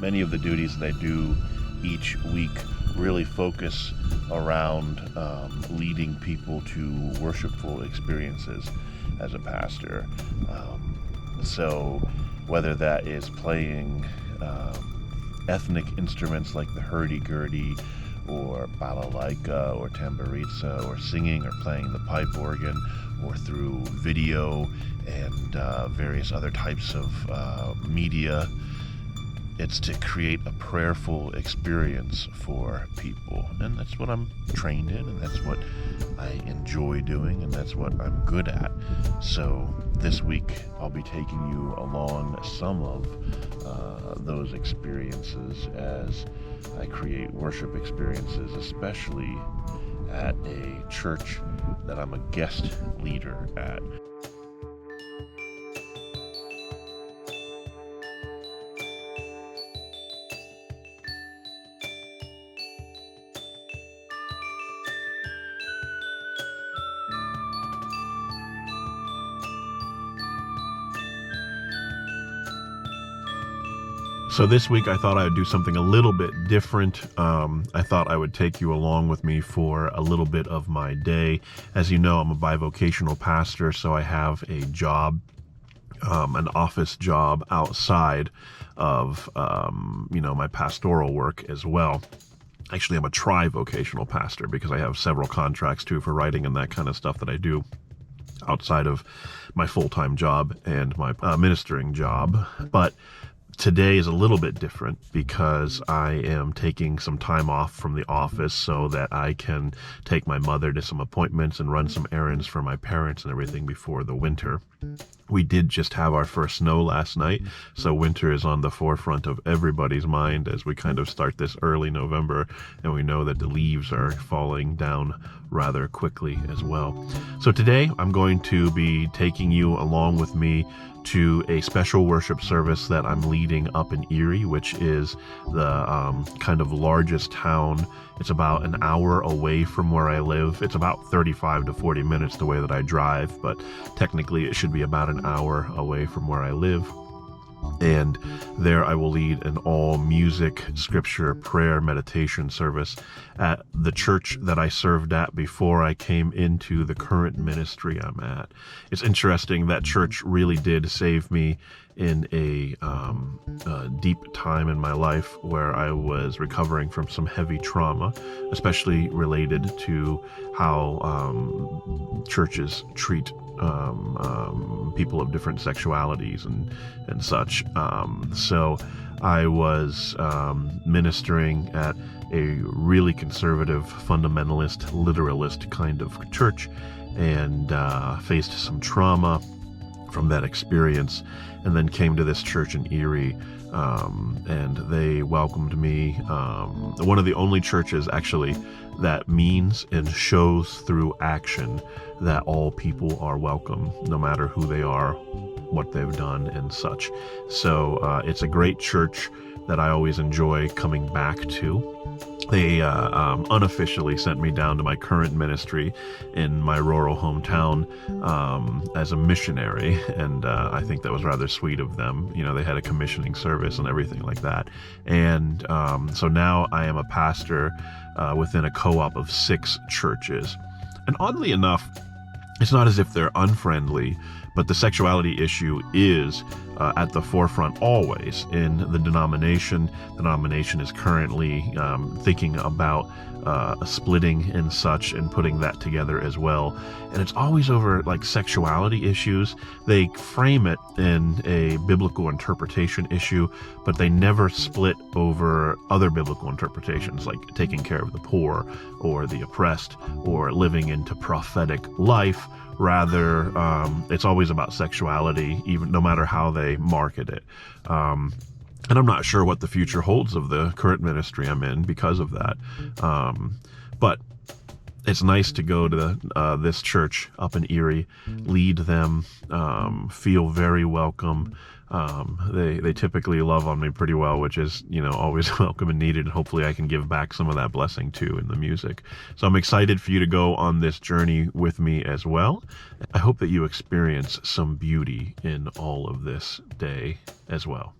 many of the duties that I do each week really focus around leading people to worshipful experiences as a pastor. So whether that is playing ethnic instruments like the hurdy-gurdy or balalaika or tamburitsa, or singing or playing the pipe organ, or through video and various other types of media, it's to create a prayerful experience for people. And that's what I'm trained in, and that's what I enjoy doing, and that's what I'm good at. So this week I'll be taking you along some of those experiences as I create worship experiences, especially at a church that I'm a guest leader at. So this week I thought I would do something a little bit different. I thought I would take you along with me for a little bit of my day. As you know, I'm a bivocational pastor, so I have a job, an office job outside of, my pastoral work as well. Actually, I'm a tri-vocational pastor because I have several contracts too for writing and that kind of stuff that I do outside of my full-time job and my ministering job. But today is a little bit different because I am taking some time off from the office so that I can take my mother to some appointments and run some errands for my parents and everything before the winter. We did just have our first snow last night, so winter is on the forefront of everybody's mind as we kind of start this early November, and we know that the leaves are falling down rather quickly as well. So today I'm going to be taking you along with me to a special worship service that I'm leading up in Erie, which is the kind of largest town. It's about an hour away from where I live. It's about 35 to 40 minutes the way that I drive, but technically it should be about an hour away from where I live. And there I will lead an all music, scripture, prayer, meditation service at the church that I served at before I came into the current ministry I'm at. It's interesting, that church really did save me in a deep time in my life where I was recovering from some heavy trauma, especially related to how churches treat people of different sexualities and such. So I was ministering at a really conservative, fundamentalist, literalist kind of church, and faced some trauma from that experience, and then came to this church in Erie, and they welcomed me. One of the only churches actually that means and shows through action that all people are welcome, no matter who they are, what they've done, and such. So it's a great church that I always enjoy coming back to. They unofficially sent me down to my current ministry in my rural hometown as a missionary, and I think that was rather sweet of them. You know, they had a commissioning service and everything like that. And so now I am a pastor within a co-op of 6 churches. And oddly enough, it's not as if they're unfriendly, but the sexuality issue is at the forefront always in the denomination. The denomination is currently thinking about a splitting and such, and putting that together as well. And it's always over like sexuality issues. They frame it in a biblical interpretation issue, but they never split over other biblical interpretations, like taking care of the poor or the oppressed or living into prophetic life. Rather, it's always about sexuality, even no matter how they market it. And I'm not sure what the future holds of the current ministry I'm in because of that. But it's nice to go to this church up in Erie, lead them, feel very welcome. They typically love on me pretty well, which is, always welcome and needed. And hopefully I can give back some of that blessing too in the music. So I'm excited for you to go on this journey with me as well. I hope that you experience some beauty in all of this day as well.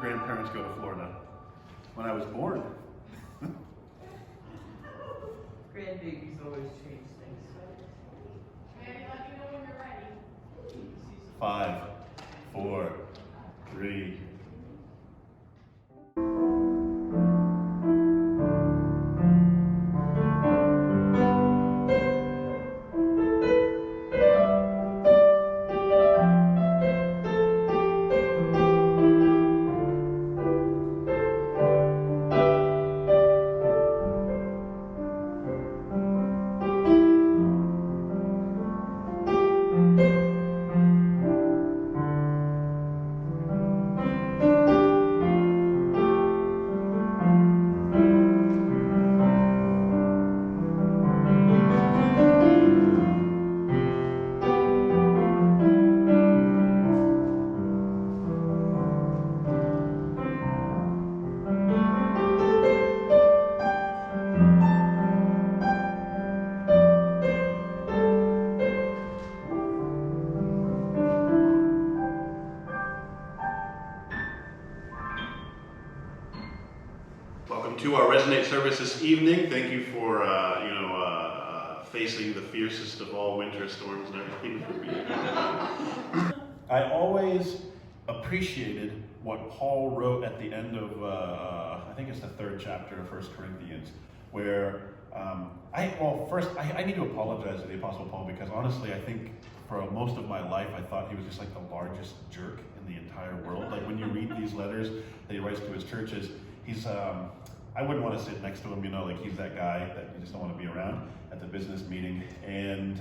grandparents go to Florida when I was born. Grandbabies always change things. Maybe let me know when you're ready. 5, 4, 3. Welcome to our Resonate service this evening. Thank you for facing the fiercest of all winter storms and everything for me. I always appreciated what Paul wrote at the end of I think it's the 3rd chapter of 1 Corinthians, where I need to apologize to the Apostle Paul, because honestly I think for most of my life I thought he was just like the largest jerk in the entire world. Like when you read these letters that he writes to his churches, he's I wouldn't want to sit next to him, like he's that guy that you just don't want to be around at the business meeting. And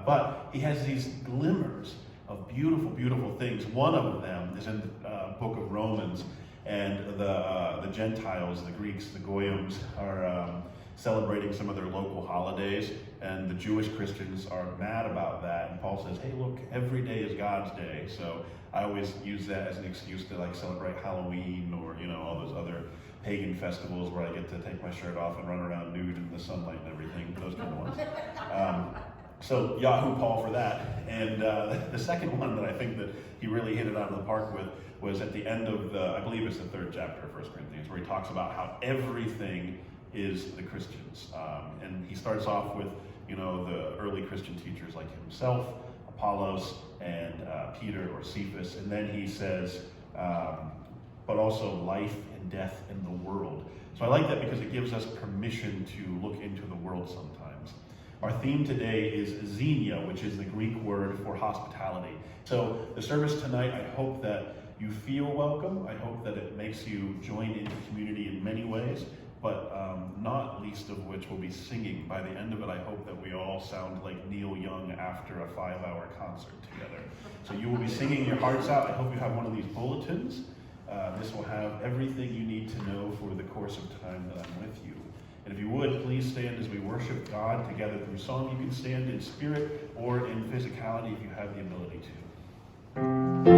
but he has these glimmers of beautiful, beautiful things. One of them is in the book of Romans, and the Gentiles, the Greeks, the Goyams, are celebrating some of their local holidays, and the Jewish Christians are mad about that. And Paul says, hey, look, every day is God's day. So I always use that as an excuse to like celebrate Halloween or, you know, all those other pagan festivals where I get to take my shirt off and run around nude in the sunlight and everything, those kind of ones. So Yahoo Paul for that. And the second one that I think that he really hit it out of the park with was at the end of I believe it's the 3rd chapter of 1 Corinthians, where he talks about how everything is the Christians. And he starts off with, you know, the early Christian teachers like himself, Apollos, and Peter or Cephas. And then he says, but also life and death in the world. So I like that because it gives us permission to look into the world sometimes. Our theme today is xenia, which is the Greek word for hospitality. So the service tonight, I hope that you feel welcome. I hope that it makes you join into community in many ways, but not least of which will be singing. By the end of it, I hope that we all sound like Neil Young after a 5-hour concert together. So you will be singing your hearts out. I hope you have one of these bulletins. This will have everything you need to know for the course of time that I'm with you. And if you would, please stand as we worship God together through song. You can stand in spirit or in physicality if you have the ability to.